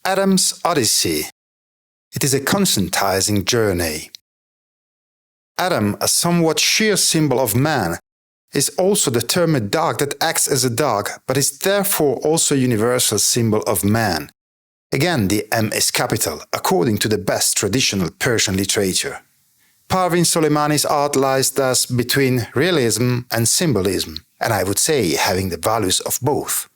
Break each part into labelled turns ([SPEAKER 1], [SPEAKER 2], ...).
[SPEAKER 1] Adam's Odyssey. It is a conscientizing journey. Adam, a somewhat sheer symbol of man, is also the term a dog that acts as a dog, but is therefore also a universal symbol of man. Again, the M is capital, according to the best traditional Persian literature. Parvin Soleimani's art lies thus between realism and symbolism, and I would say having the values of both.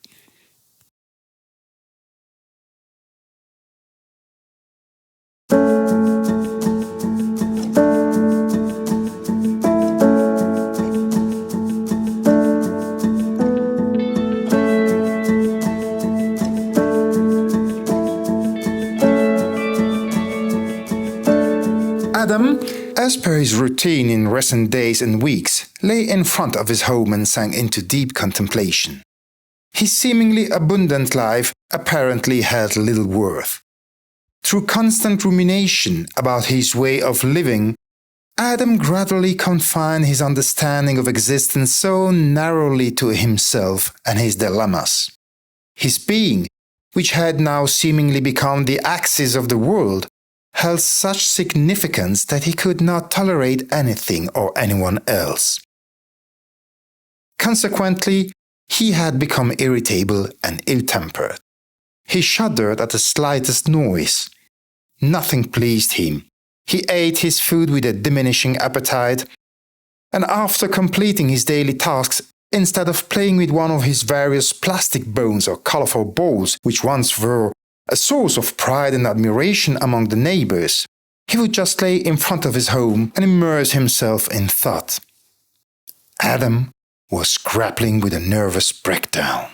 [SPEAKER 1] Adam, as per his routine in recent days and weeks, lay in front of his home and sank into deep contemplation. His seemingly abundant life apparently had little worth. Through constant rumination about his way of living, Adam gradually confined his understanding of existence so narrowly to himself and his dilemmas. His being, which had now seemingly become the axis of the world, held such significance that he could not tolerate anything or anyone else. Consequently, he had become irritable and ill-tempered. He shuddered at the slightest noise. Nothing pleased him. He ate his food with a diminishing appetite, and after completing his daily tasks, instead of playing with one of his various plastic bones or colorful balls, which once were a source of pride and admiration among the neighbors, he would just lay in front of his home and immerse himself in thought. Adam was grappling with a nervous breakdown.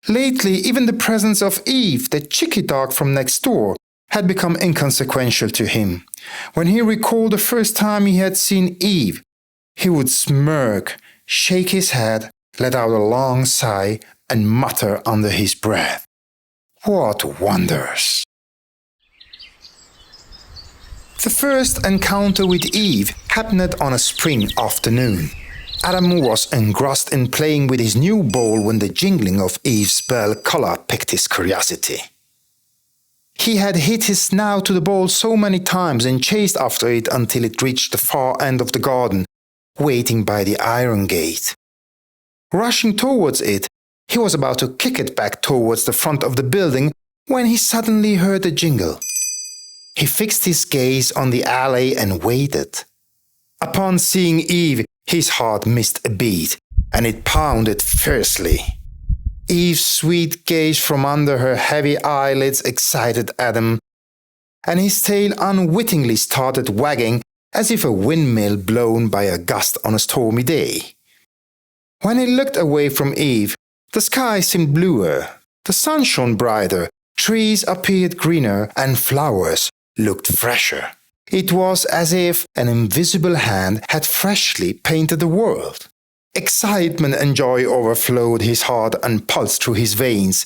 [SPEAKER 1] Lately, even the presence of Eve, the cheeky dog from next door, had become inconsequential to him. When he recalled the first time he had seen Eve, he would smirk, shake his head, let out a long sigh, and mutter under his breath, "What wonders!" The first encounter with Eve happened on a spring afternoon. Adam was engrossed in playing with his new ball when the jingling of Eve's bell collar piqued his curiosity. He had hit his snout to the ball so many times and chased after it until it reached the far end of the garden, waiting by the iron gate. Rushing towards it, he was about to kick it back towards the front of the building when he suddenly heard a jingle. He fixed his gaze on the alley and waited. Upon seeing Eve, his heart missed a beat, and it pounded fiercely. Eve's sweet gaze from under her heavy eyelids excited Adam, and his tail unwittingly started wagging as if a windmill blown by a gust on a stormy day. When he looked away from Eve, the sky seemed bluer, the sun shone brighter, trees appeared greener, and flowers looked fresher. It was as if an invisible hand had freshly painted the world. Excitement and joy overflowed his heart and pulsed through his veins,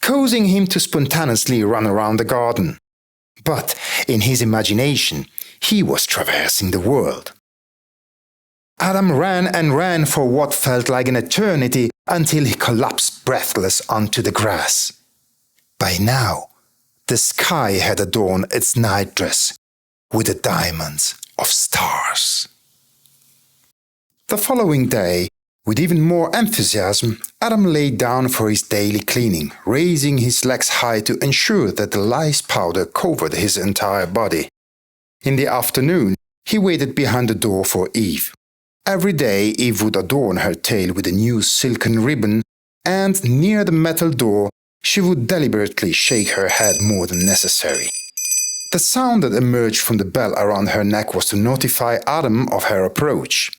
[SPEAKER 1] causing him to spontaneously run around the garden. But in his imagination, he was traversing the world. Adam ran and ran for what felt like an eternity until he collapsed breathless onto the grass. By now, the sky had adorned its nightdress with the diamonds of stars. The following day, with even more enthusiasm, Adam lay down for his daily cleaning, raising his legs high to ensure that the lice powder covered his entire body. In the afternoon, he waited behind the door for Eve. Every day, Eve would adorn her tail with a new silken ribbon, and near the metal door, she would deliberately shake her head more than necessary. The sound that emerged from the bell around her neck was to notify Adam of her approach.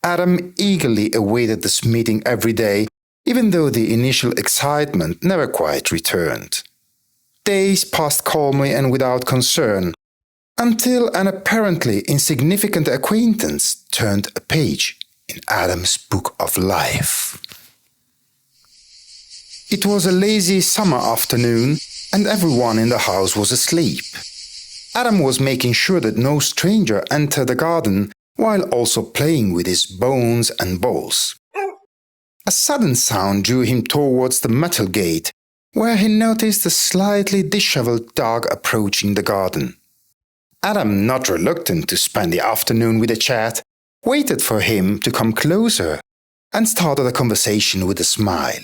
[SPEAKER 1] Adam eagerly awaited this meeting every day, even though the initial excitement never quite returned. Days passed calmly and without concern, until an apparently insignificant acquaintance turned a page in Adam's book of life. It was a lazy summer afternoon, and everyone in the house was asleep. Adam was making sure that no stranger entered the garden, while also playing with his bones and balls. A sudden sound drew him towards the metal gate, where he noticed a slightly disheveled dog approaching the garden. Adam, not reluctant to spend the afternoon with the chat, waited for him to come closer and started a conversation with a smile.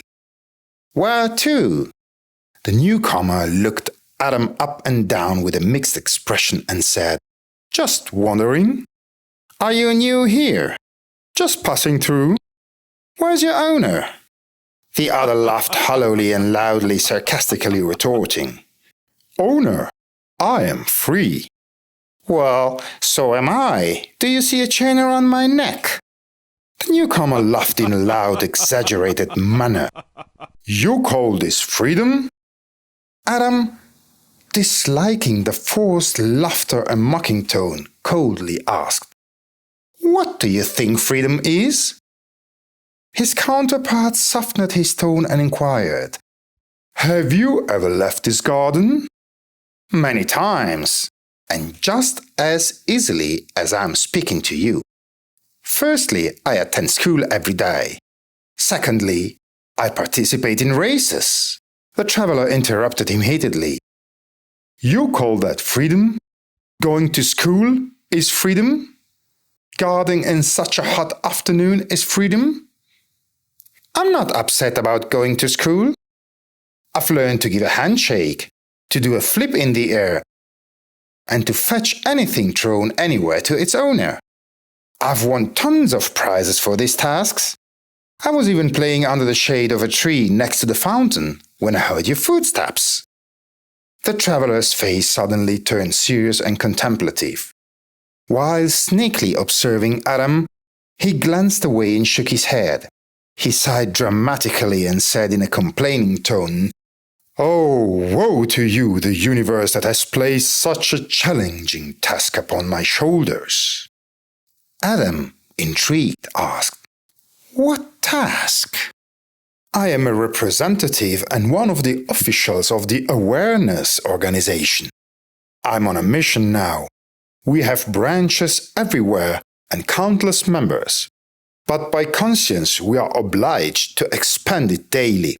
[SPEAKER 1] "Where to?" The newcomer looked Adam up and down with a mixed expression and said, "Just wandering." "Are you new here?" "Just passing through." "Where's your owner?" The other laughed hollowly and loudly, sarcastically retorting, "Owner, I am free." "Well, so am I. Do you see a chain around my neck?" The newcomer laughed in a loud, exaggerated manner. "You call this freedom?" Adam, disliking the forced laughter and mocking tone, coldly asked, "What do you think freedom is?" His counterpart softened his tone and inquired, "Have you ever left this garden?" "Many times, and just as easily as I'm speaking to you. Firstly, I attend school every day. Secondly, I participate in races." The traveler interrupted him heatedly. "You call that freedom? Going to school is freedom? Gardening in such a hot afternoon is freedom? I'm not upset about going to school. I've learned to give a handshake, to do a flip in the air, and to fetch anything thrown anywhere to its owner. I've won tons of prizes for these tasks. I was even playing under the shade of a tree next to the fountain when I heard your footsteps." The traveler's face suddenly turned serious and contemplative. While sneakily observing Adam, he glanced away and shook his head. He sighed dramatically and said in a complaining tone, "Oh, woe to you, the universe that has placed such a challenging task upon my shoulders." Adam, intrigued, asked, "What task?" "I am a representative and one of the officials of the Awareness Organization. I'm on a mission now. We have branches everywhere and countless members. But by conscience we are obliged to expand it daily.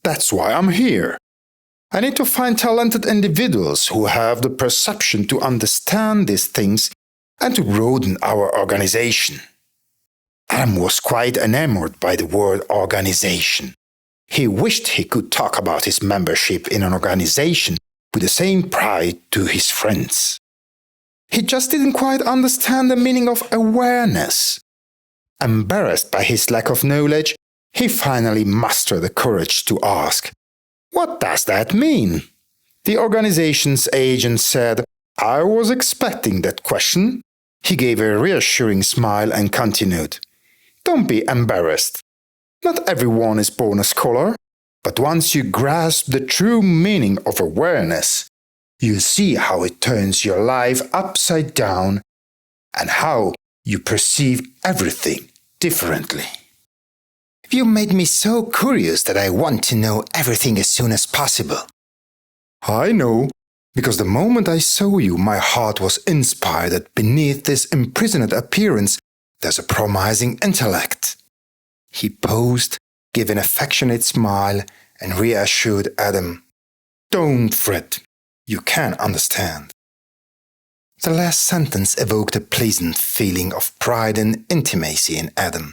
[SPEAKER 1] That's why I'm here. I need to find talented individuals who have the perception to understand these things and to broaden our organization." Adam was quite enamored by the word organization. He wished he could talk about his membership in an organization with the same pride to his friends. He just didn't quite understand the meaning of awareness. Embarrassed by his lack of knowledge, he finally mustered the courage to ask, "What does that mean?" The organization's agent said, "I was expecting that question." He gave a reassuring smile and continued, "Don't be embarrassed. Not everyone is born a scholar, but once you grasp the true meaning of awareness, you'll see how it turns your life upside down and how you perceive everything differently." "You made me so curious that I want to know everything as soon as possible." "I know, because the moment I saw you, my heart was inspired that beneath this imprisoned appearance there's a promising intellect." He paused, gave an affectionate smile, and reassured Adam, "Don't fret, you can understand." The last sentence evoked a pleasant feeling of pride and intimacy in Adam.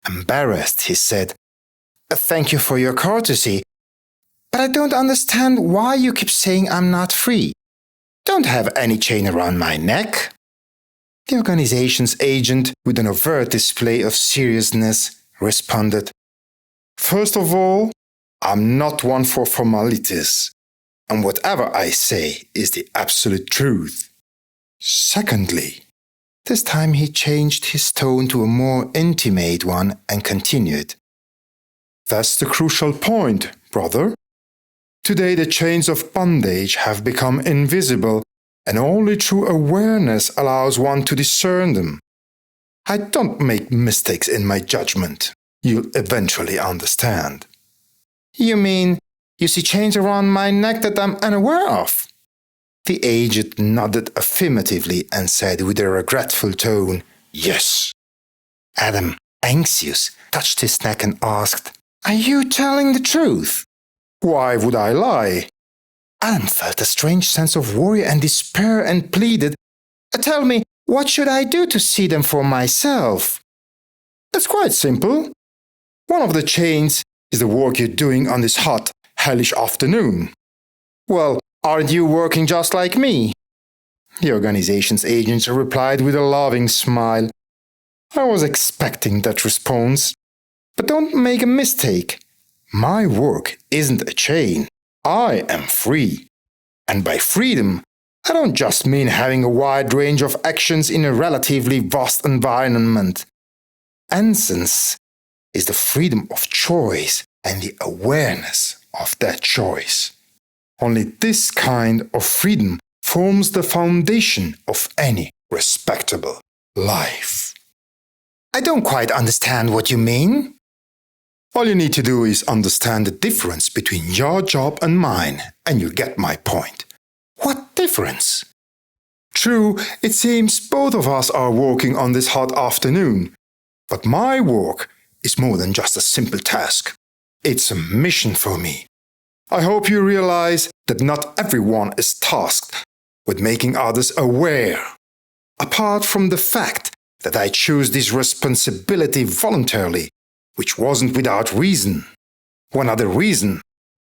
[SPEAKER 1] Embarrassed, he said, "Thank you for your courtesy, but I don't understand why you keep saying I'm not free. Don't have any chain around my neck." The organization's agent, with an overt display of seriousness, responded, "First of all, I'm not one for formalities, and whatever I say is the absolute truth. Secondly," this time he changed his tone to a more intimate one and continued, "That's the crucial point, brother. Today the chains of bondage have become invisible, and only true awareness allows one to discern them. I don't make mistakes in my judgment. You'll eventually understand." "You mean you see chains around my neck that I'm unaware of?" The agent nodded affirmatively and said with a regretful tone, "Yes." Adam, anxious, touched his neck and asked, "Are you telling the truth?" Why would I lie? Adam felt a strange sense of worry and despair and pleaded, "Tell me, what should I do to see them for myself?" "It's quite simple. One of the chains is the work you're doing on this hot, hellish afternoon." "Well, aren't you working just like me?" The organization's agent replied with a loving smile. I was expecting that response. But don't make a mistake. My work isn't a chain. I am free. And by freedom, I don't just mean having a wide range of actions in a relatively vast environment. Essence is the freedom of choice and the awareness of that choice. Only this kind of freedom forms the foundation of any respectable life. I don't quite understand what you mean. All you need to do is understand the difference between your job and mine, and you get my point. What difference? True, it seems both of us are working on this hot afternoon, but my work is more than just a simple task. It's a mission for me. I hope you realize that not everyone is tasked with making others aware. Apart from the fact that I choose this responsibility voluntarily, which wasn't without reason. One other reason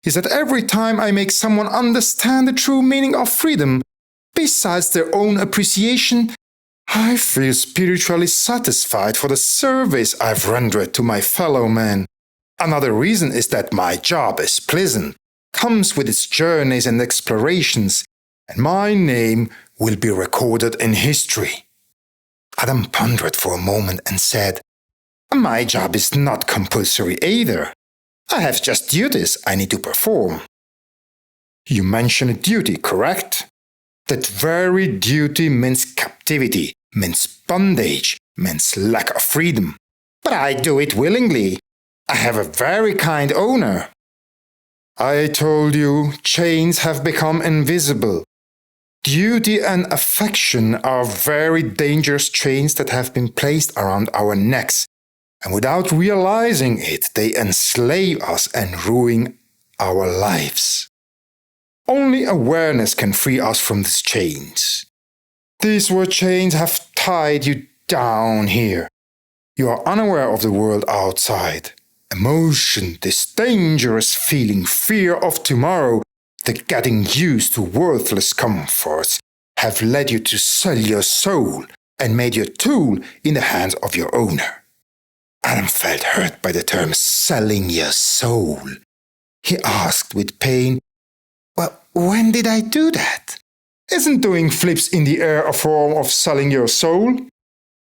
[SPEAKER 1] is that every time I make someone understand the true meaning of freedom, besides their own appreciation, I feel spiritually satisfied for the service I've rendered to my fellow man. Another reason is that my job is pleasant, comes with its journeys and explorations, and my name will be recorded in history. Adam pondered for a moment and said, "My job is not compulsory either. I have just duties I need to perform." You mentioned duty, correct? That very duty means captivity, means bondage, means lack of freedom. But I do it willingly. I have a very kind owner. I told you, chains have become invisible. Duty and affection are very dangerous chains that have been placed around our necks, and without realizing it, they enslave us and ruin our lives. Only awareness can free us from these chains. These were chains have tied you down here. You are unaware of the world outside. Emotion, this dangerous feeling, fear of tomorrow, the getting used to worthless comforts, have led you to sell your soul and made you a tool in the hands of your owner. Adam felt hurt by the term selling your soul. He asked with pain, "Well, when did I do that? Isn't doing flips in the air a form of selling your soul?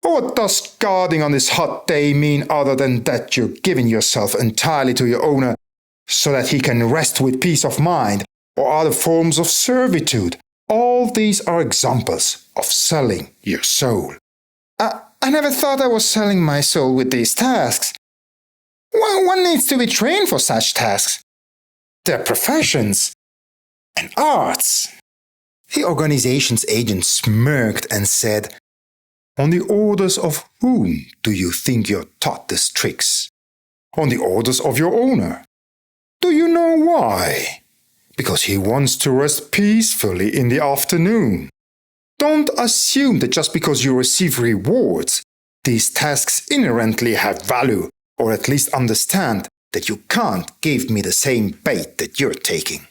[SPEAKER 1] Or what does guarding on this hot day mean other than that you're giving yourself entirely to your owner so that he can rest with peace of mind, or other forms of servitude? All these are examples of selling your soul." I never thought I was selling my soul with these tasks. Well, one needs to be trained for such tasks. They're professions and arts. The organization's agent smirked and said, "On the orders of whom do you think you're taught these tricks? On the orders of your owner. Do you know why? Because he wants to rest peacefully in the afternoon. Don't assume that just because you receive rewards, these tasks inherently have value, or at least understand that you can't give me the same bait that you're taking.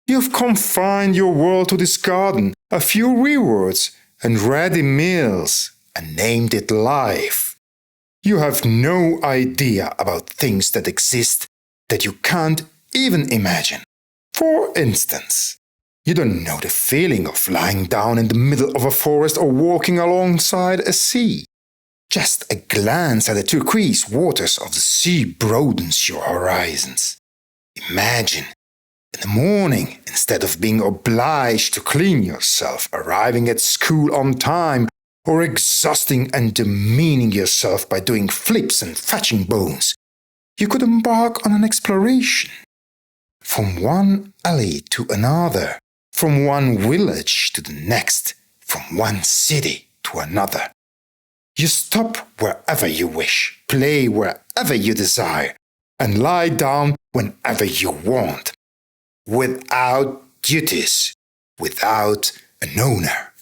[SPEAKER 1] You've confined your world to this garden, a few rewards, and ready meals, and named it life. You have no idea about things that exist that you can't even imagine. For instance, you don't know the feeling of lying down in the middle of a forest or walking alongside a sea. Just a glance at the turquoise waters of the sea broadens your horizons. Imagine, in the morning, instead of being obliged to clean yourself, arriving at school on time, or exhausting and demeaning yourself by doing flips and fetching bones, you could embark on an exploration. From one alley to another, from one village to the next, from one city to another. You stop wherever you wish, play wherever you desire, and lie down whenever you want, without duties, without an owner.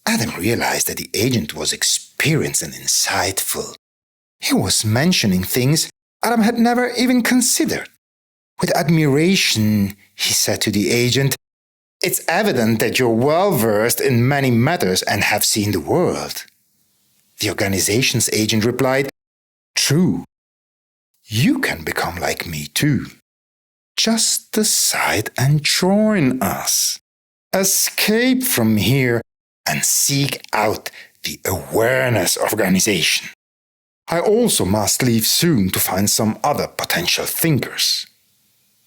[SPEAKER 1] Adam realized that the agent was experienced and insightful. He was mentioning things Adam had never even considered. With admiration, he said to the agent, "It's evident that you're well-versed in many matters and have seen the world." The organization's agent replied, "True. You can become like me too. Just decide and join us. Escape from here and seek out the awareness organization. I also must leave soon to find some other potential thinkers."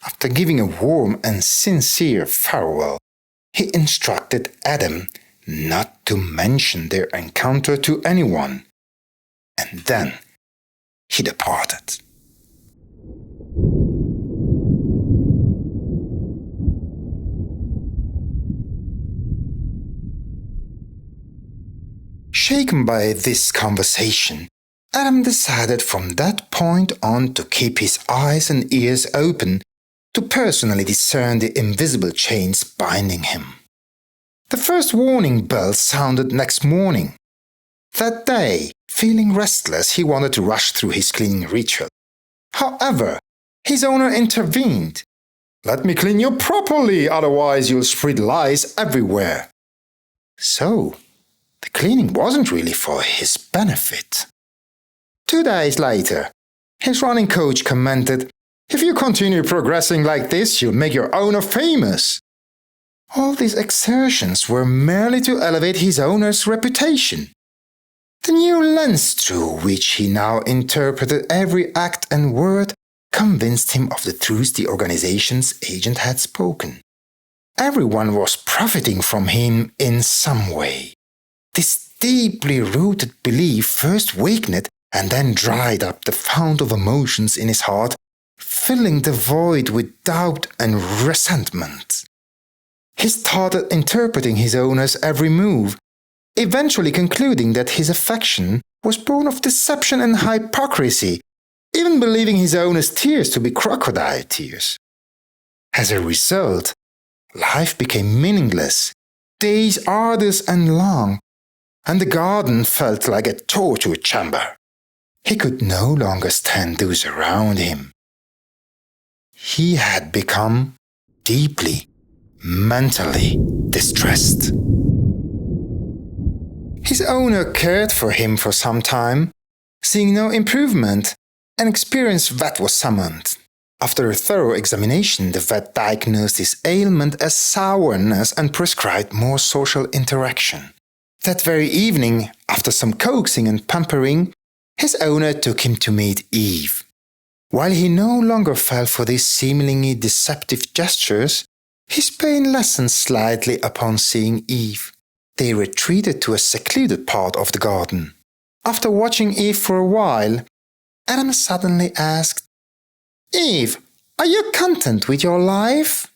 [SPEAKER 1] After giving a warm and sincere farewell, he instructed Adam not to mention their encounter to anyone, and then he departed. Shaken by this conversation, Adam decided from that point on to keep his eyes and ears open to personally discern the invisible chains binding him. The first warning bell sounded next morning. That day, feeling restless, he wanted to rush through his cleaning ritual. However, his owner intervened. "Let me clean you properly, otherwise you'll spread lice everywhere." So, the cleaning wasn't really for his benefit. 2 days later, his running coach commented, "If you continue progressing like this, you'll make your owner famous." All these exertions were merely to elevate his owner's reputation. The new lens through which he now interpreted every act and word convinced him of the truth the organization's agent had spoken. Everyone was profiting from him in some way. This deeply rooted belief first wakened and then dried up the fount of emotions in his heart, filling the void with doubt and resentment. He started interpreting his owner's every move, eventually concluding that his affection was born of deception and hypocrisy, even believing his owner's tears to be crocodile tears. As a result, life became meaningless, days arduous and long, and the garden felt like a torture chamber. He could no longer stand those around him. He had become deeply, mentally distressed. His owner cared for him for some time, seeing no improvement, an experienced vet was summoned. After a thorough examination, the vet diagnosed his ailment as sourness and prescribed more social interaction. That very evening, after some coaxing and pampering, his owner took him to meet Eve. While he no longer fell for these seemingly deceptive gestures, his pain lessened slightly upon seeing Eve. They retreated to a secluded part of the garden. After watching Eve for a while, Adam suddenly asked, "Eve, are you content with your life?"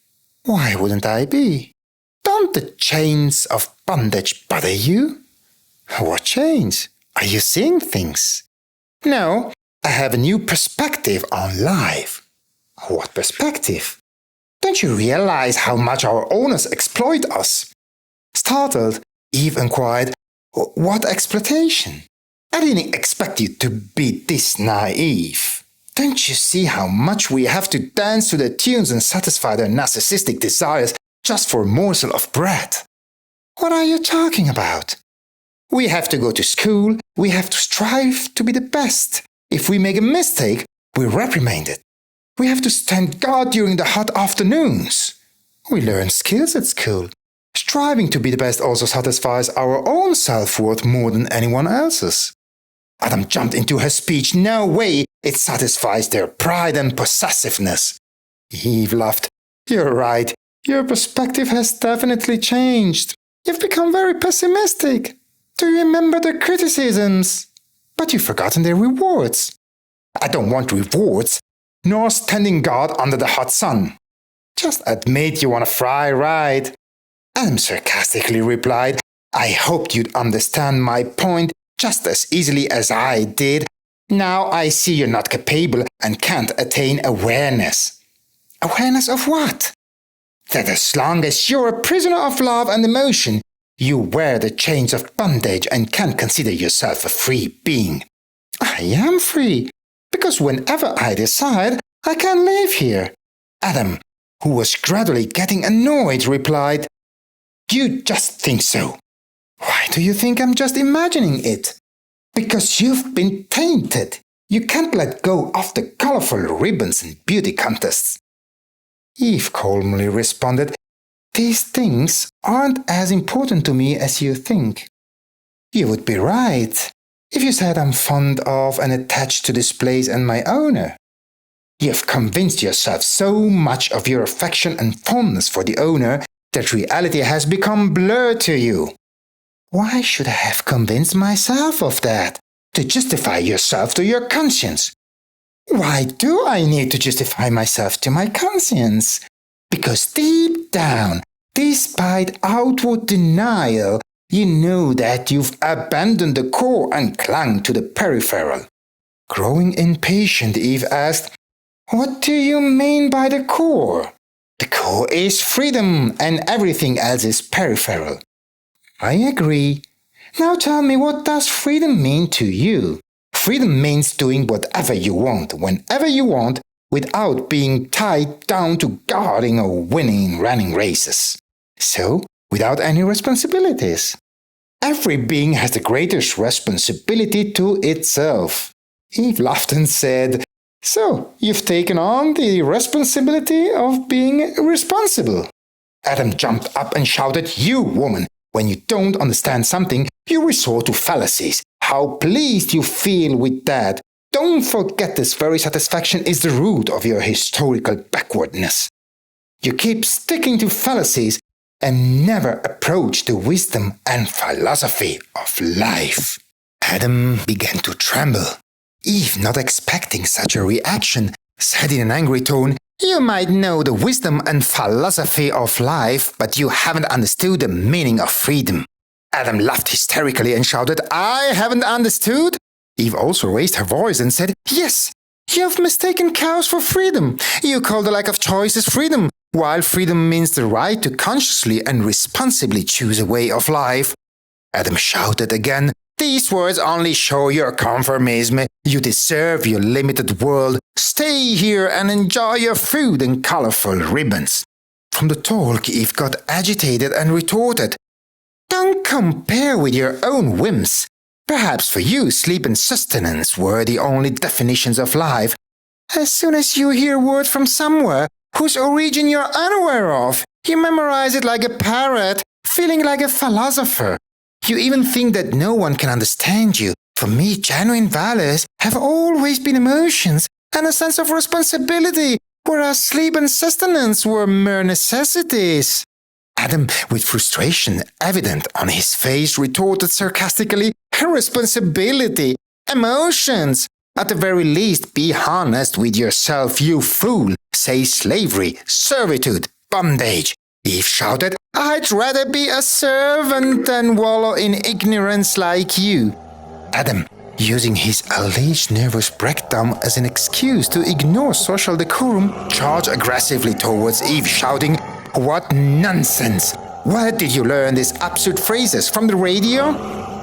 [SPEAKER 1] "Why wouldn't I be? Don't the chains of bondage bother you?" "What chains? Are you seeing things?" "No, I have a new perspective on life." "What perspective?" "Don't you realize how much our owners exploit us?" Startled, Eve inquired, "What exploitation?" "I didn't expect you to be this naive. Don't you see how much we have to dance to their tunes and satisfy their narcissistic desires just for a morsel of bread?" "What are you talking about?" "We have to go to school, we have to strive to be the best. If we make a mistake, we're reprimanded. We have to stand guard during the hot afternoons. We learn skills at school. Striving to be the best also satisfies our own self-worth more than anyone else's." Adam jumped into her speech. "No way, it satisfies their pride and possessiveness." Eve laughed. "You're right, your perspective has definitely changed. You've become very pessimistic. Do you remember the criticisms? But you've forgotten their rewards." "I don't want rewards, nor standing guard under the hot sun. Just admit you want a fry ride." Adam sarcastically replied, "I hoped you'd understand my point just as easily as I did. Now I see you're not capable and can't attain awareness. Awareness of what? That as long as you're a prisoner of love and emotion, you wear the chains of bondage and can't consider yourself a free being. I am free, because whenever I decide, I can live here. Adam, who was gradually getting annoyed, replied, You just think so. Why do you think I'm just imagining it? Because you've been tainted. You can't let go of the colorful ribbons and beauty contests. Eve calmly responded, These things aren't as important to me as you think. You would be right if you said I'm fond of and attached to this place and my owner. You've convinced yourself so much of your affection and fondness for the owner that reality has become blurred to you. Why should I have convinced myself of that? To justify yourself to your conscience. Why do I need to justify myself to my conscience? Because deep down, despite outward denial, you know that you've abandoned the core and clung to the peripheral. Growing impatient, Eve asked, What do you mean by the core? The core is freedom and everything else is peripheral. I agree. Now tell me, what does freedom mean to you? Freedom means doing whatever you want, whenever you want, without being tied down to guarding or winning running races. So, without any responsibilities. Every being has the greatest responsibility to itself. Eve laughed and said, So, you've taken on the responsibility of being responsible. Adam jumped up and shouted, You woman! When you don't understand something, you resort to fallacies. How pleased you feel with that. Don't forget this very satisfaction is the root of your historical backwardness. You keep sticking to fallacies and never approach the wisdom and philosophy of life. Adam began to tremble. Eve, not expecting such a reaction, said in an angry tone, You might know the wisdom and philosophy of life, but you haven't understood the meaning of freedom. Adam laughed hysterically and shouted, I haven't understood? Eve also raised her voice and said, Yes, you have mistaken chaos for freedom. You call the lack of choices freedom, while freedom means the right to consciously and responsibly choose a way of life. Adam shouted again, These words only show your conformism. You deserve your limited world. Stay here and enjoy your food and colorful ribbons. From the talk, Eve got agitated and retorted, Don't compare with your own whims. Perhaps for you, sleep and sustenance were the only definitions of life. As soon as you hear word from somewhere whose origin you're unaware of, you memorize it like a parrot, feeling like a philosopher. You even think that no one can understand you. For me, genuine values have always been emotions and a sense of responsibility, whereas sleep and sustenance were mere necessities. Adam, with frustration evident on his face, retorted sarcastically, Responsibility, emotions. At the very least, be honest with yourself, you fool. Say slavery, servitude, bondage. Eve shouted, I'd rather be a servant than wallow in ignorance like you. Adam, using his alleged nervous breakdown as an excuse to ignore social decorum, charged aggressively towards Eve, shouting, What nonsense! Where did you learn these absurd phrases? From the radio?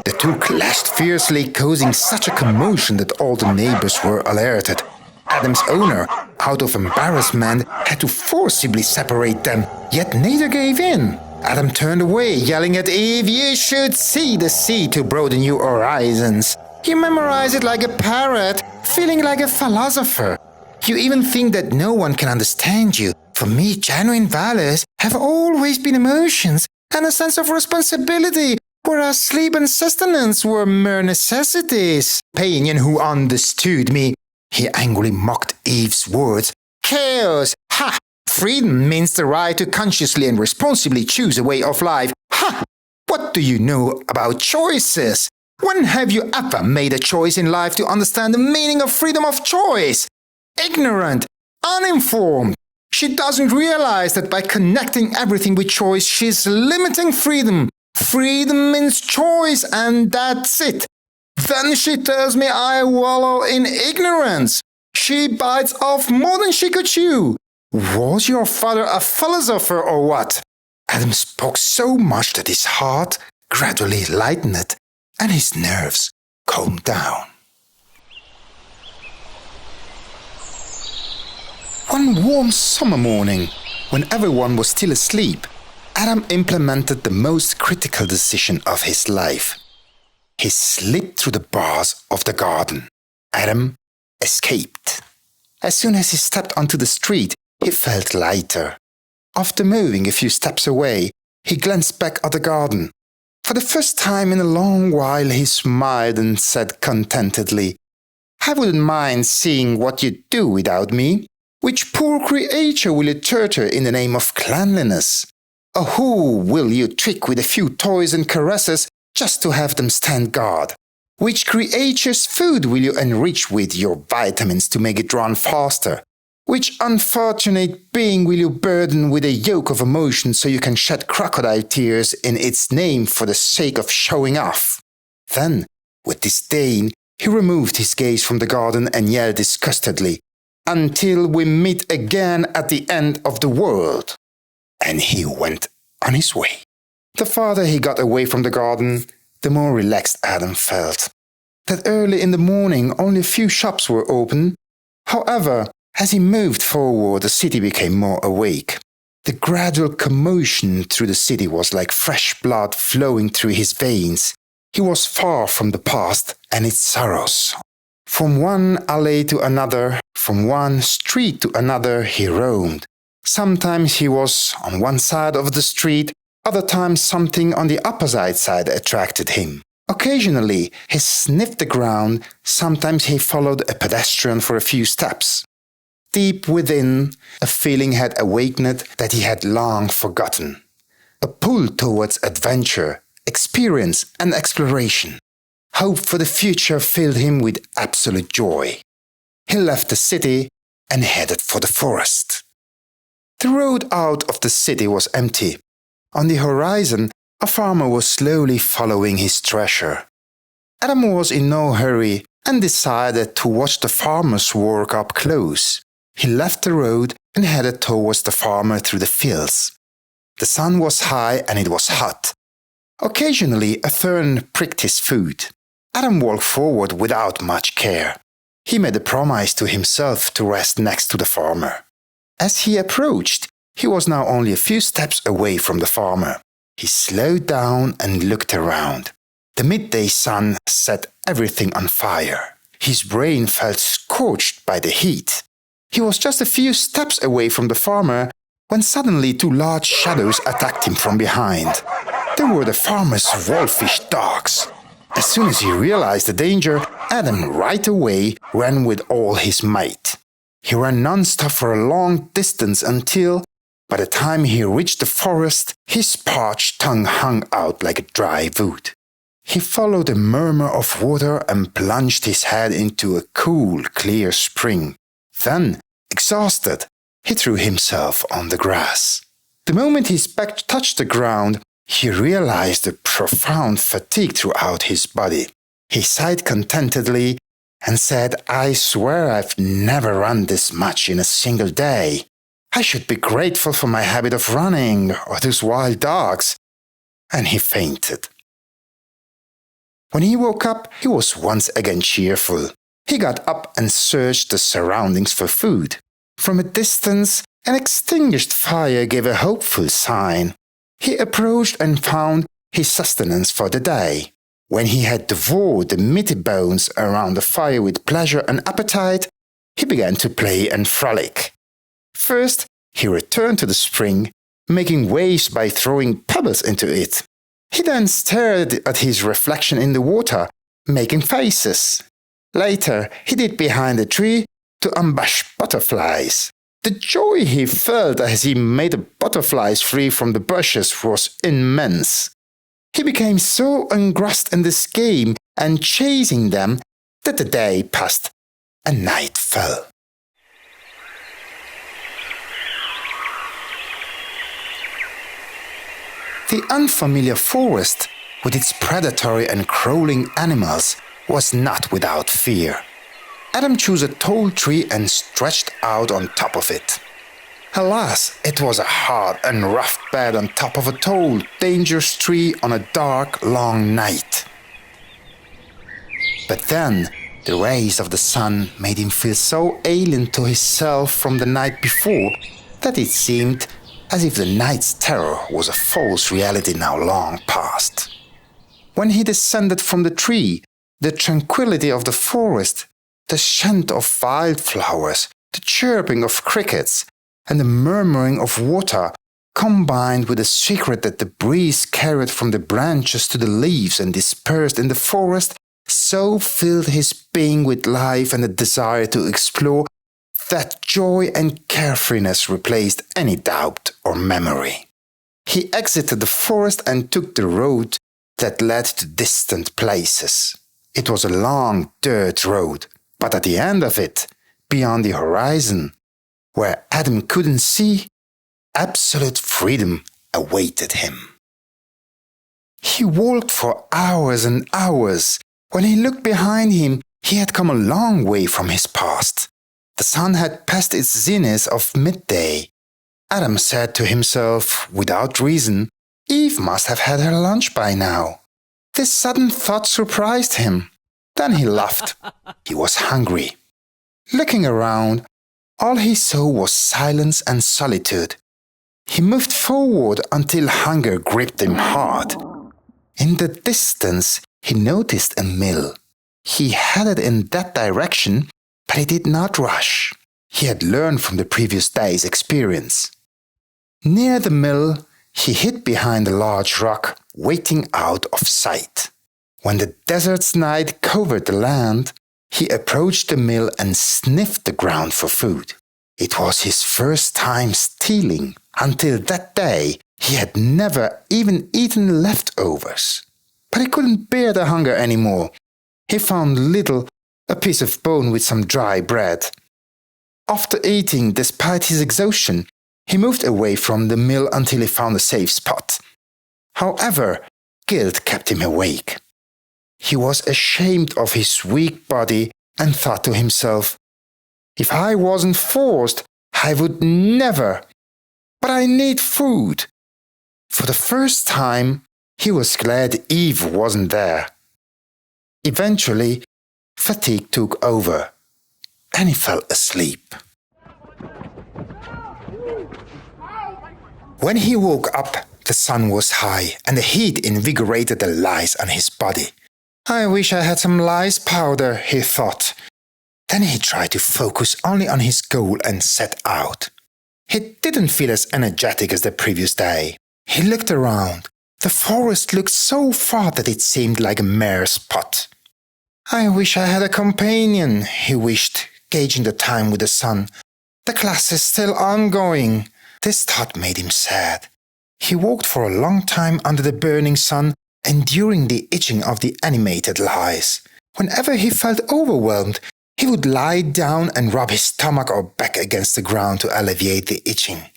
[SPEAKER 1] The two clashed fiercely, causing such a commotion that all the neighbors were alerted. Adam's owner, out of embarrassment, had to forcibly separate them, yet neither gave in. Adam turned away, yelling at Eve, You should see the sea to broaden your horizons. You memorize it like a parrot, feeling like a philosopher. You even think that no one can understand you. For me, genuine values have always been emotions and a sense of responsibility, whereas sleep and sustenance were mere necessities. Painian, who understood me, he angrily mocked Eve's words. Chaos! Ha! Freedom means the right to consciously and responsibly choose a way of life. Ha! What do you know about choices? When have you ever made a choice in life to understand the meaning of freedom of choice? Ignorant, uninformed. She doesn't realize that by connecting everything with choice, she's limiting freedom. Freedom means choice, and that's it. Then she tells me I wallow in ignorance. She bites off more than she could chew. Was your father a philosopher or what? Adam spoke so much that his heart gradually lightened and his nerves calmed down. One warm summer morning, when everyone was still asleep, Adam implemented the most critical decision of his life. He slipped through the bars of the garden. Adam escaped. As soon as he stepped onto the street, he felt lighter. After moving a few steps away, he glanced back at the garden. For the first time in a long while, he smiled and said contentedly, "I wouldn't mind seeing what you'd do without me. Which poor creature will you torture in the name of cleanliness? Or who will you trick with a few toys and caresses just to have them stand guard? Which creature's food will you enrich with your vitamins to make it run faster? Which unfortunate being will you burden with a yoke of emotion so you can shed crocodile tears in its name for the sake of showing off?" Then, with disdain, he removed his gaze from the garden and yelled disgustedly, "Until we meet again at the end of the world." And he went on his way. The farther he got away from the garden, the more relaxed Adam felt. That early in the morning only a few shops were open. However, as he moved forward, the city became more awake. The gradual commotion through the city was like fresh blood flowing through his veins. He was far from the past and its sorrows. From one alley to another, from one street to another, he roamed. Sometimes he was on one side of the street, other times something on the opposite side attracted him. Occasionally, he sniffed the ground, sometimes he followed a pedestrian for a few steps. Deep within, a feeling had awakened that he had long forgotten. A pull towards adventure, experience and exploration. Hope for the future filled him with absolute joy. He left the city and headed for the forest. The road out of the city was empty. On the horizon, a farmer was slowly following his treasure. Adam was in no hurry and decided to watch the farmer's work up close. He left the road and headed towards the farmer through the fields. The sun was high and it was hot. Occasionally, a thorn pricked his foot. Adam walked forward without much care. He made a promise to himself to rest next to the farmer. As he approached, he was now only a few steps away from the farmer. He slowed down and looked around. The midday sun set everything on fire. His brain felt scorched by the heat. He was just a few steps away from the farmer when suddenly two large shadows attacked him from behind. They were the farmer's wolfish dogs. As soon as he realized the danger, Adam right away ran with all his might. He ran non-stop for a long distance until, by the time he reached the forest, his parched tongue hung out like a dry wood. He followed the murmur of water and plunged his head into a cool, clear spring. Then, exhausted, he threw himself on the grass. The moment his back touched the ground, he realized a profound fatigue throughout his body. He sighed contentedly and said, "I swear I've never run this much in a single day. I should be grateful for my habit of running or those wild dogs." And he fainted. When he woke up, he was once again cheerful. He got up and searched the surroundings for food. From a distance, an extinguished fire gave a hopeful sign. He approached and found his sustenance for the day. When he had devoured the meaty bones around the fire with pleasure and appetite, he began to play and frolic. First, he returned to the spring, making waves by throwing pebbles into it. He then stared at his reflection in the water, making faces. Later, he hid behind a tree to ambush butterflies. The joy he felt as he made the butterflies free from the bushes was immense. He became so engrossed in this game and chasing them that the day passed and night fell. The unfamiliar forest, with its predatory and crawling animals, was not without fear. Adam chose a tall tree and stretched out on top of it. Alas, it was a hard and rough bed on top of a tall, dangerous tree on a dark, long night. But then, the rays of the sun made him feel so alien to himself from the night before that it seemed as if the night's terror was a false reality now long past. When he descended from the tree, the tranquility of the forest, the scent of wildflowers, the chirping of crickets, and the murmuring of water, combined with the secret that the breeze carried from the branches to the leaves and dispersed in the forest, so filled his being with life and a desire to explore that joy and carefreeness replaced any doubt or memory. He exited the forest and took the road that led to distant places. It was a long dirt road, but at the end of it, beyond the horizon, where Adam couldn't see, absolute freedom awaited him. He walked for hours and hours. When he looked behind him, he had come a long way from his past. The sun had passed its zenith of midday. Adam said to himself, without reason, Eve must have had her lunch by now. This sudden thought surprised him. Then he laughed. He was hungry. Looking around, all he saw was silence and solitude. He moved forward until hunger gripped him hard. In the distance, he noticed a mill. He headed in that direction, but he did not rush. He had learned from the previous day's experience. Near the mill, he hid behind a large rock, waiting out of sight. When the desert's night covered the land, he approached the mill and sniffed the ground for food. It was his first time stealing. Until that day, he had never even eaten leftovers. But he couldn't bear the hunger anymore. He found little, a piece of bone with some dry bread. After eating, despite his exhaustion, he moved away from the mill until he found a safe spot. However, guilt kept him awake. He was ashamed of his weak body and thought to himself, if I wasn't forced, I would never. But I need food. For the first time, he was glad Eve wasn't there. Eventually, fatigue took over, and he fell asleep. When he woke up, the sun was high, and the heat invigorated the lice on his body. I wish I had some lice powder, he thought. Then he tried to focus only on his goal and set out. He didn't feel as energetic as the previous day. He looked around. The forest looked so far that it seemed like a mere spot. I wish I had a companion, he wished, gauging the time with the sun. The class is still ongoing. This thought made him sad. He walked for a long time under the burning sun, enduring the itching of the animated lice. Whenever he felt overwhelmed, he would lie down and rub his stomach or back against the ground to alleviate the itching.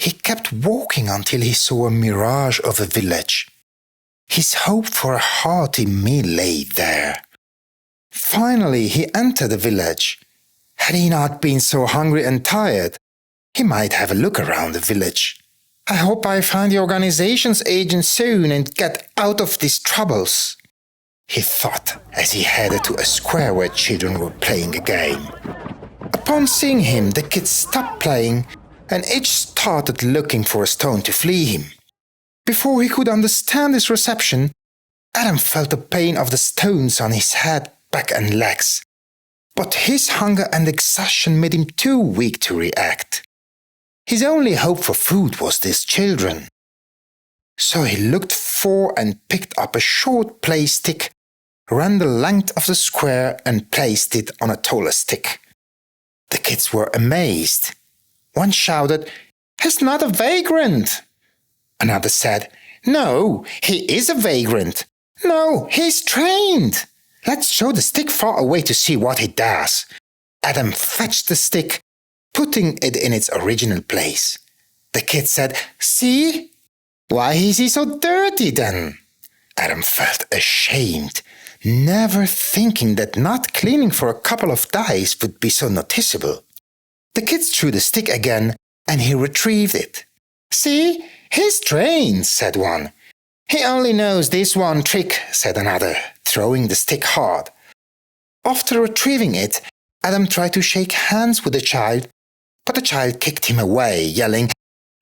[SPEAKER 1] He kept walking until he saw a mirage of a village. His hope for a hearty meal lay there. Finally, he entered the village. Had he not been so hungry and tired, he might have a look around the village. I hope I find the organization's agent soon and get out of these troubles, he thought as he headed to a square where children were playing a game. Upon seeing him, the kids stopped playing and each started looking for a stone to flee him. Before he could understand his reception, Adam felt the pain of the stones on his head, back and legs. But his hunger and exhaustion made him too weak to react. His only hope for food was these children. So he looked for and picked up a short play stick, ran the length of the square and placed it on a taller stick. The kids were amazed. One shouted, "He's not a vagrant!" Another said, "No, he is a vagrant. No, he's trained. Let's throw the stick far away to see what he does." Adam fetched the stick, putting it in its original place. The kid said, "See? Why is he so dirty then?" Adam felt ashamed. never thinking that not cleaning for a couple of days would be so noticeable. The kids threw the stick again, and he retrieved it. "See, he's trained," said one. "He only knows this one trick," said another, throwing the stick hard. After retrieving it, Adam tried to shake hands with the child, but the child kicked him away, yelling,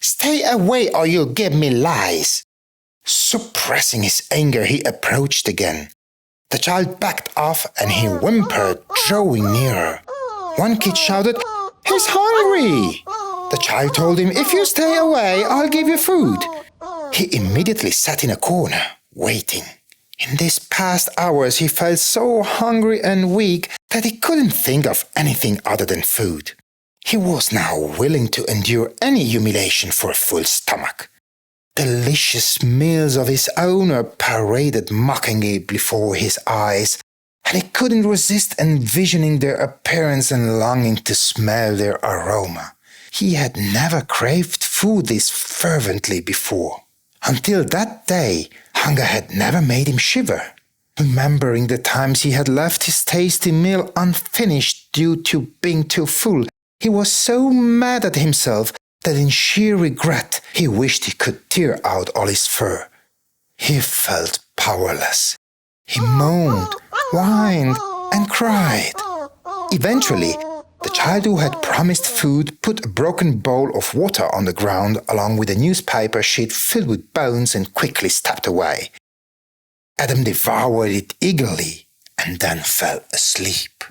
[SPEAKER 1] "Stay away or you'll give me lies." Suppressing his anger, he approached again. The child backed off and he whimpered, drawing nearer. One kid shouted, "He's hungry!" The child told him, "If you stay away, I'll give you food." He immediately sat in a corner, waiting. In these past hours, he felt so hungry and weak that he couldn't think of anything other than food. He was now willing to endure any humiliation for a full stomach. Delicious meals of his owner paraded mockingly before his eyes, and he couldn't resist envisioning their appearance and longing to smell their aroma. He had never craved food this fervently before. Until that day, hunger had never made him shiver. Remembering the times he had left his tasty meal unfinished due to being too full, he was so mad at himself that in sheer regret he wished he could tear out all his fur. He felt powerless. He moaned, whined, and cried. Eventually, the child who had promised food put a broken bowl of water on the ground along with a newspaper sheet filled with bones and quickly stepped away. Adam devoured it eagerly and then fell asleep.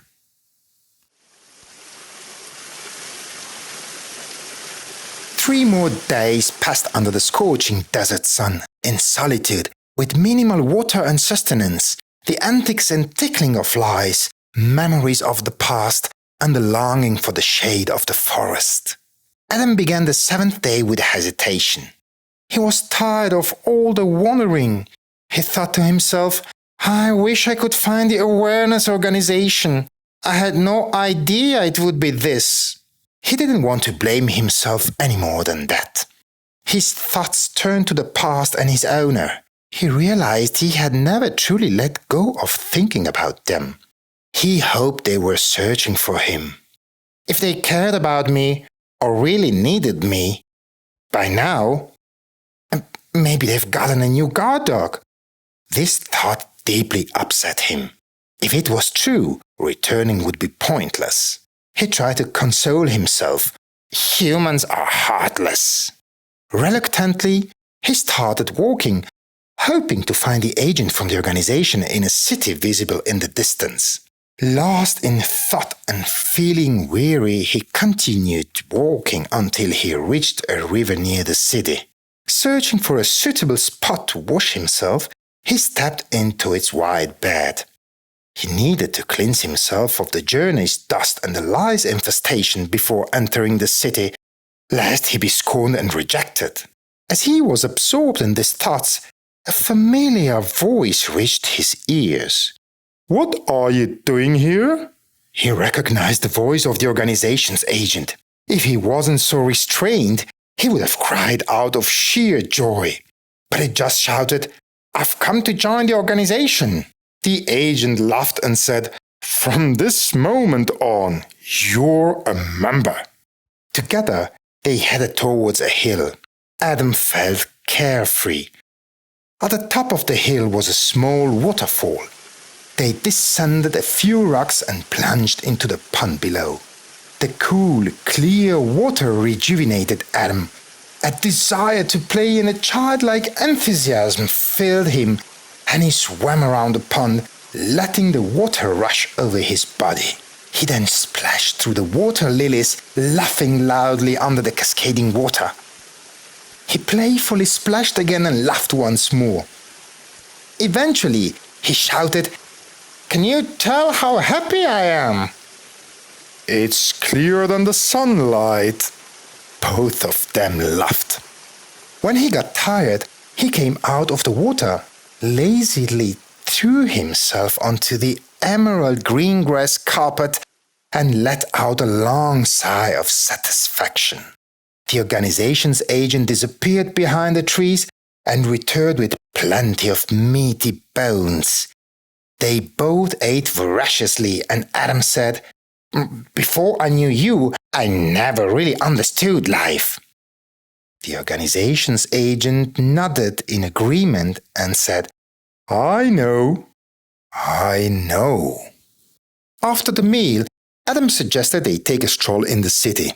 [SPEAKER 1] 3 more days passed under the scorching desert sun, in solitude, with minimal water and sustenance, the antics and tickling of flies, memories of the past, and the longing for the shade of the forest. Adam began the 7th day with hesitation. He was tired of all the wandering. He thought to himself, "I wish I could find the awareness organization. I had no idea it would be this." He didn't want to blame himself any more than that. His thoughts turned to the past and his owner. He realized he had never truly let go of thinking about them. He hoped they were searching for him. If they cared about me or really needed me, by now, maybe they've gotten a new guard dog. This thought deeply upset him. If it was true, returning would be pointless. He tried to console himself. Humans are heartless. Reluctantly, he started walking, hoping to find the agent from the organization in a city visible in the distance. Lost in thought and feeling weary, he continued walking until he reached a river near the city. Searching for a suitable spot to wash himself, he stepped into its wide bed. He needed to cleanse himself of the journey's dust and the lice infestation before entering the city, lest he be scorned and rejected. As he was absorbed in these thoughts, a familiar voice reached his ears. "What are you doing here?" He recognized the voice of the organization's agent. If he wasn't so restrained, he would have cried out of sheer joy. But he just shouted, "I've come to join the organization." The agent laughed and said, "From this moment on, you're a member." Together, they headed towards a hill. Adam felt carefree. At the top of the hill was a small waterfall. They descended a few rocks and plunged into the pond below. The cool, clear water rejuvenated Adam. A desire to play and a childlike enthusiasm filled him, and he swam around the pond, letting the water rush over his body. He then splashed through the water lilies, laughing loudly under the cascading water. He playfully splashed again and laughed once more. Eventually, he shouted, "Can you tell how happy I am?" "It's clearer than the sunlight." Both of them laughed. When he got tired, he came out of the water, lazily threw himself onto the emerald green grass carpet, and let out a long sigh of satisfaction. The organization's agent disappeared behind the trees and returned with plenty of meaty bones. They both ate voraciously, and Adam said, "Before I knew you, I never really understood life." The organization's agent nodded in agreement and said, "I know. I know." After the meal, Adam suggested they take a stroll in the city.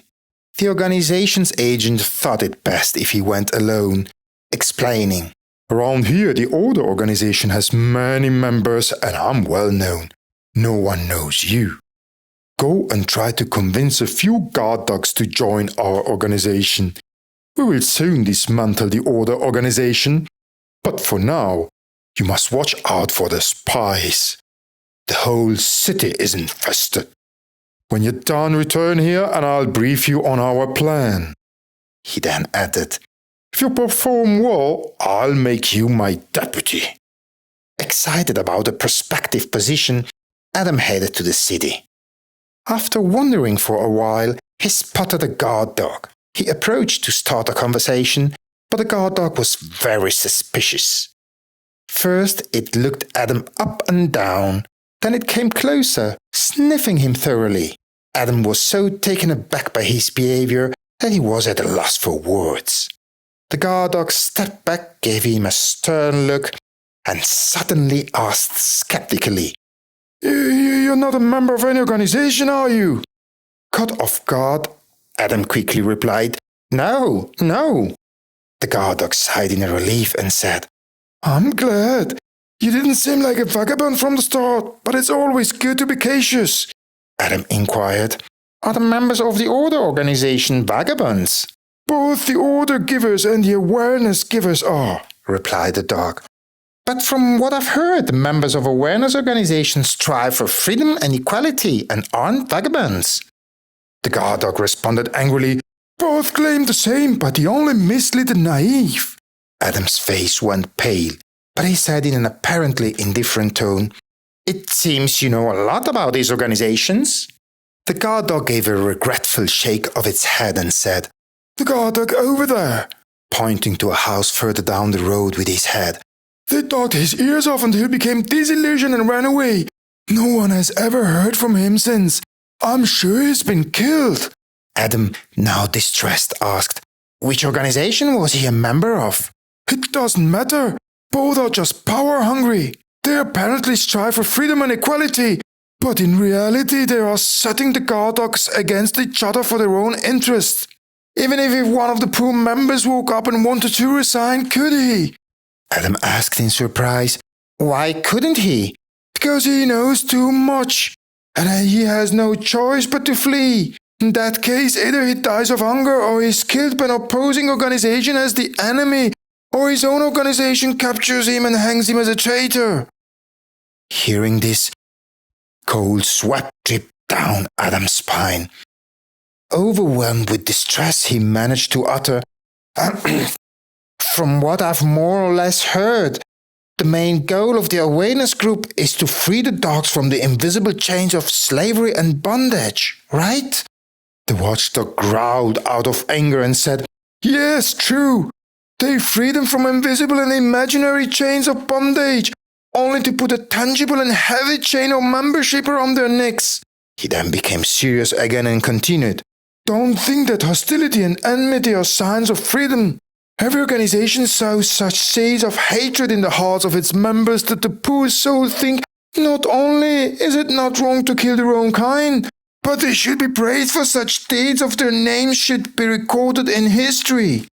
[SPEAKER 1] The organization's agent thought it best if he went alone, explaining, "Around here, the Order organization has many members and I'm well known. No one knows you. Go and try to convince a few guard dogs to join our organization. We will soon dismantle the Order organization, but for now, you must watch out for the spies. The whole city is infested. When you're done, return here and I'll brief you on our plan." He then added, "If you perform well, I'll make you my deputy." Excited about the prospective position, Adam headed to the city. After wandering for a while, he spotted a guard dog. He approached to start a conversation, but the guard dog was very suspicious. First, it looked Adam up and down. Then it came closer, sniffing him thoroughly. Adam was so taken aback by his behavior that he was at a loss for words. The guard dog stepped back, gave him a stern look, and suddenly asked skeptically, "You're not a member of any organization, are you?" Caught off guard, Adam quickly replied, No. The guard dog sighed in relief and said, "I'm glad. You didn't seem like a vagabond from the start, but it's always good to be cautious." Adam inquired, "Are the members of the Order organization vagabonds?" "Both the order givers and the awareness givers are," replied the dog. "But from what I've heard, the members of awareness organizations strive for freedom and equality and aren't vagabonds." The guard dog responded angrily, "Both claim the same, but they only mislead the naive." Adam's face went pale, but he said in an apparently indifferent tone, "It seems you know a lot about these organizations." The guard dog gave a regretful shake of its head and said, "The guard dog over there," pointing to a house further down the road with his head. "They talked his ears off until he became disillusioned and ran away. No one has ever heard from him since. I'm sure he's been killed." Adam, now distressed, asked, "Which organization was he a member of?" "It doesn't matter. Both are just power-hungry. They apparently strive for freedom and equality, but in reality they are setting the guard dogs against each other for their own interests. Even if one of the poor members woke up and wanted to resign, could he?" Adam asked in surprise, "Why couldn't he?" "Because he knows too much, and he has no choice but to flee. In that case, either he dies of hunger or he's killed by an opposing organization as the enemy, or his own organization captures him and hangs him as a traitor." Hearing this, cold sweat dripped down Adam's spine. Overwhelmed with distress, he managed to utter, "From what I've more or less heard, the main goal of the awareness group is to free the dogs from the invisible chains of slavery and bondage, right?" The watchdog growled out of anger and said, "Yes, true. They free them from invisible and imaginary chains of bondage, only to put a tangible and heavy chain of membership around their necks." He then became serious again and continued, "Don't think that hostility and enmity are signs of freedom. Every organization sows such seeds of hatred in the hearts of its members that the poor souls think not only is it not wrong to kill their own kind, but they should be praised for such deeds of their names should be recorded in history."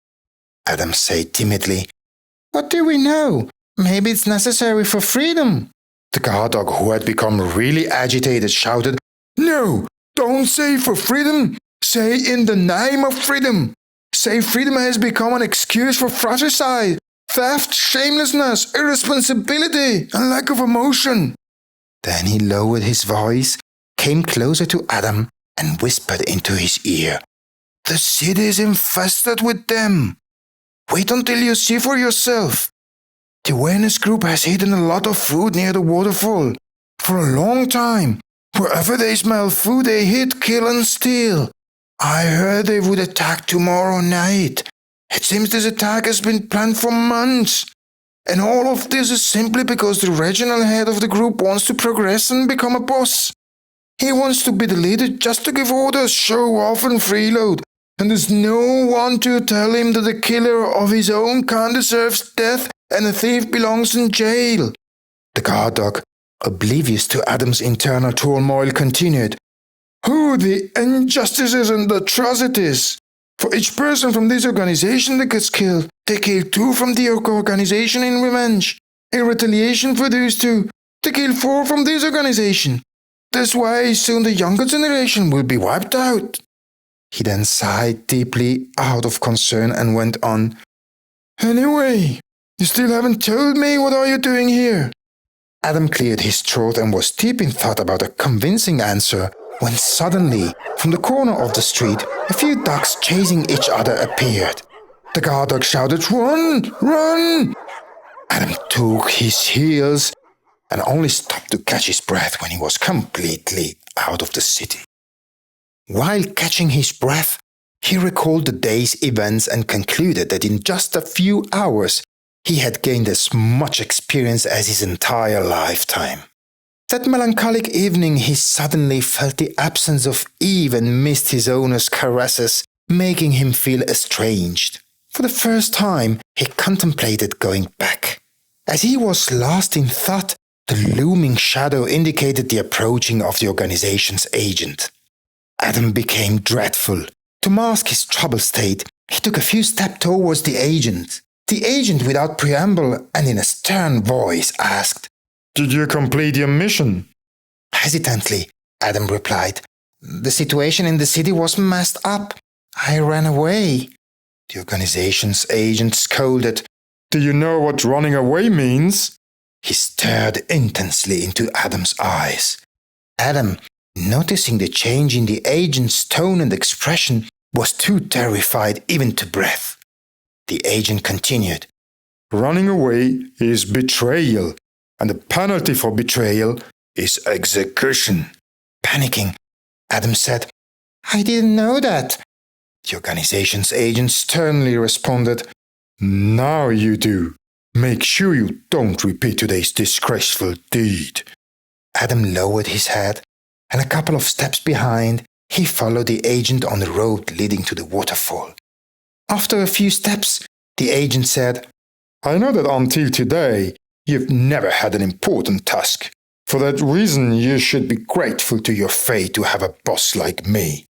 [SPEAKER 1] Adam said timidly, "What do we know? Maybe it's necessary for freedom." The guard dog, who had become really agitated, shouted, "No, don't say for freedom. Say in the name of freedom. Say freedom has become an excuse for fratricide, theft, shamelessness, irresponsibility, and lack of emotion." Then he lowered his voice, came closer to Adam, and whispered into his ear, "The city is infested with them. Wait until you see for yourself. The awareness group has hidden a lot of food near the waterfall. For a long time, wherever they smell food, they hit, kill, and steal. I heard they would attack tomorrow night. It seems this attack has been planned for months. And all of this is simply because the regional head of the group wants to progress and become a boss. He wants to be the leader just to give orders, show off and freeload. And there's no one to tell him that the killer of his own kind deserves death and a thief belongs in jail. The guard dog, oblivious to Adam's internal turmoil, continued. Oh, the injustices and atrocities! For each person from this organization that gets killed, they kill 2 from the organization in revenge. In retaliation for those 2, they kill 4 from this organization. That's why soon the younger generation will be wiped out. He then sighed deeply out of concern and went on. Anyway, you still haven't told me what are you doing here? Adam cleared his throat and was deep in thought about a convincing answer when suddenly, from the corner of the street, a few dogs chasing each other appeared. The guard dog shouted, Run! Run! Adam took his heels and only stopped to catch his breath when he was completely out of the city. While catching his breath, he recalled the day's events and concluded that in just a few hours he had gained as much experience as his entire lifetime. That melancholic evening he suddenly felt the absence of Eve and missed his owner's caresses, making him feel estranged. For the first time, he contemplated going back. As he was lost in thought, the looming shadow indicated the approaching of the organization's agent. Adam became dreadful. To mask his troubled state, he took a few steps towards the agent. The agent, without preamble and in a stern voice, asked, Did you complete your mission? Hesitantly, Adam replied, The situation in the city was messed up. I ran away. The organization's agent scolded, Do you know what running away means? He stared intensely into Adam's eyes. Adam, noticing the change in the agent's tone and expression, was too terrified even to breathe. The agent continued, Running away is betrayal, and the penalty for betrayal is execution. Panicking, Adam said, I didn't know that. The organization's agent sternly responded, Now you do. Make sure you don't repeat today's disgraceful deed. Adam lowered his head, and a couple of steps behind, he followed the agent on the road leading to the waterfall. After a few steps, the agent said, I know that until today, you've never had an important task. For that reason, you should be grateful to your fate to have a boss like me.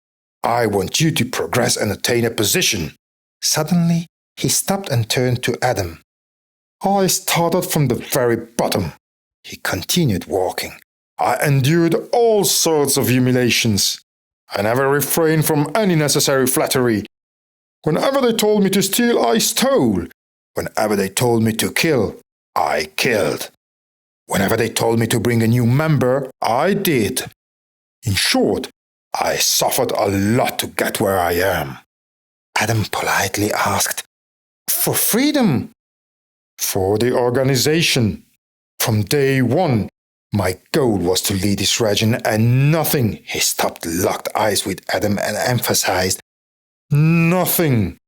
[SPEAKER 1] I want you to progress and attain a position. Suddenly, he stopped and turned to Adam. I started from the very bottom. He continued walking. I endured all sorts of humiliations. I never refrained from any necessary flattery. Whenever they told me to steal, I stole. Whenever they told me to kill, I killed. Whenever they told me to bring a new member, I did. In short, I suffered a lot to get where I am. Adam politely asked, For freedom? For the organization. From day one, my goal was to lead this region and nothing, he stopped, locked eyes with Adam and emphasized, nothing,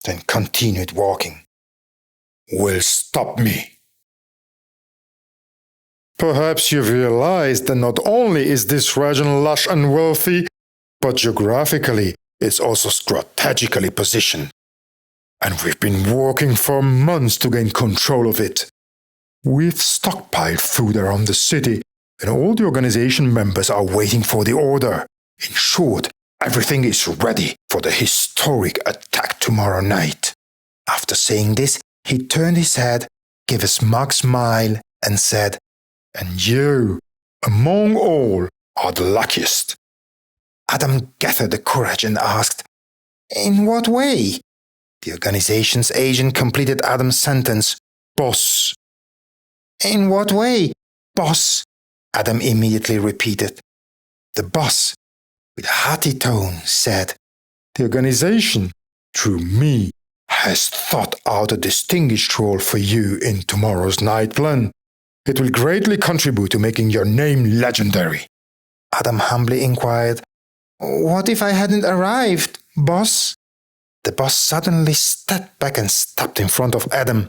[SPEAKER 1] then continued walking, will stop me. Perhaps you've realized that not only is this region lush and wealthy, but geographically it's also strategically positioned. And we've been working for months to gain control of it. We've stockpiled food around the city, and all the organization members are waiting for the order. In short, everything is ready for the historic attack tomorrow night. After saying this, he turned his head, gave a smug smile, and said, And you, among all, are the luckiest. Adam gathered the courage and asked, In what way? The organization's agent completed Adam's sentence, Boss. In what way, boss? Adam immediately repeated. The boss, with a hearty tone, said, The organization, through me, has thought out a distinguished role for you in tomorrow's night plan. It will greatly contribute to making your name legendary. Adam humbly inquired, What if I hadn't arrived, boss? The boss suddenly stepped back and stopped in front of Adam.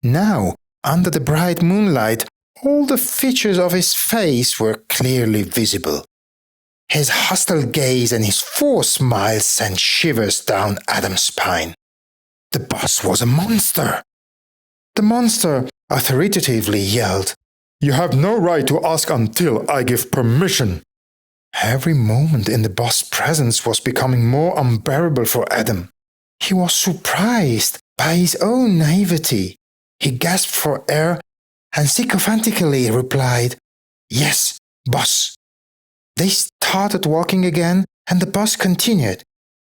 [SPEAKER 1] Now, under the bright moonlight, all the features of his face were clearly visible. His hostile gaze and his forced smile sent shivers down Adam's spine. The boss was a monster. The monster authoritatively yelled, "You have no right to ask until I give permission." Every moment in the boss' presence was becoming more unbearable for Adam. He was surprised by his own naivety. He gasped for air and sycophantically replied, "Yes, boss." They started walking again, and the boss continued,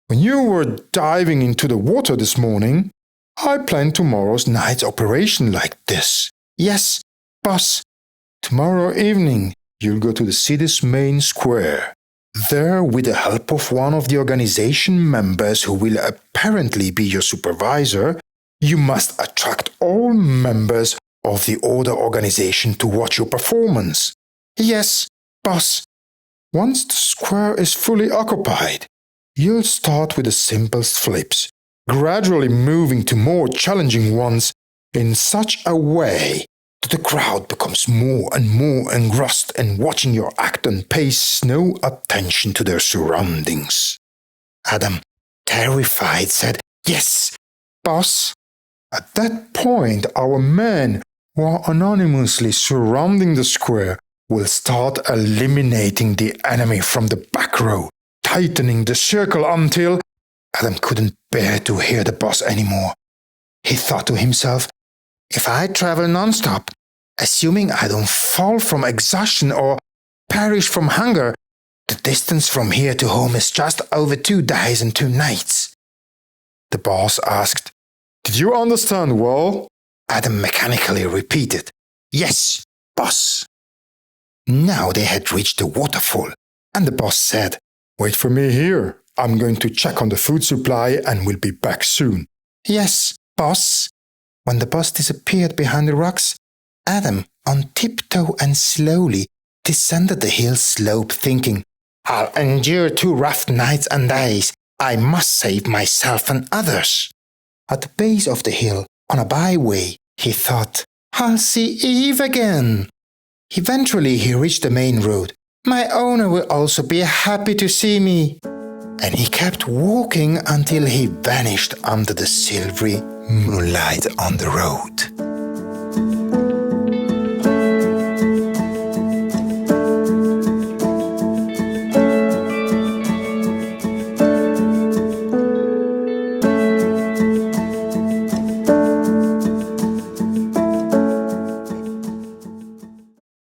[SPEAKER 1] "When you were diving into the water this morning, I planned tomorrow's night's operation like this. Yes, boss. Tomorrow evening, you'll go to the city's main square. There, with the help of one of the organization members who will apparently be your supervisor, you must attract all members of the Order organization to watch your performance. Yes, boss. Once the square is fully occupied, you'll start with the simplest flips, gradually moving to more challenging ones in such a way that the crowd becomes more and more engrossed in watching your act and pays no attention to their surroundings." Adam, terrified, said, "Yes, boss." At that point, our men, who are anonymously surrounding the square, will start eliminating the enemy from the back row, tightening the circle until Adam couldn't bear to hear the boss anymore. He thought to himself, "If I travel non-stop, assuming I don't fall from exhaustion or perish from hunger, the distance from here to home is just over 2 days and 2 nights." The boss asked, "Did you understand well?" Adam mechanically repeated, "Yes, boss." Now they had reached the waterfall, and the boss said, "Wait for me here. I'm going to check on the food supply and will be back soon." "Yes, boss." When the boss disappeared behind the rocks, Adam, on tiptoe and slowly, descended the hill slope thinking, "I'll endure 2 rough nights and days. I must save myself and others." At the base of the hill, on a byway, he thought, "I'll see Eve again." Eventually he reached the main road. "My owner will also be happy to see me." And he kept walking until he vanished under the silvery moonlight on the road.